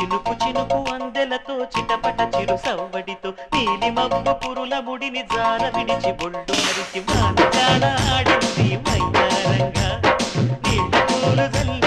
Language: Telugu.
చినుకు చినుకు అందెలతో చిటపట చిరు సవ్వడితో నీలి మబ్బు పురుల ముడిని జార విడిచి బొళ్ళు మరిచి వానకాడ ఆడింది వయ్యారంగా నీళ్ళ పూలు జల్లి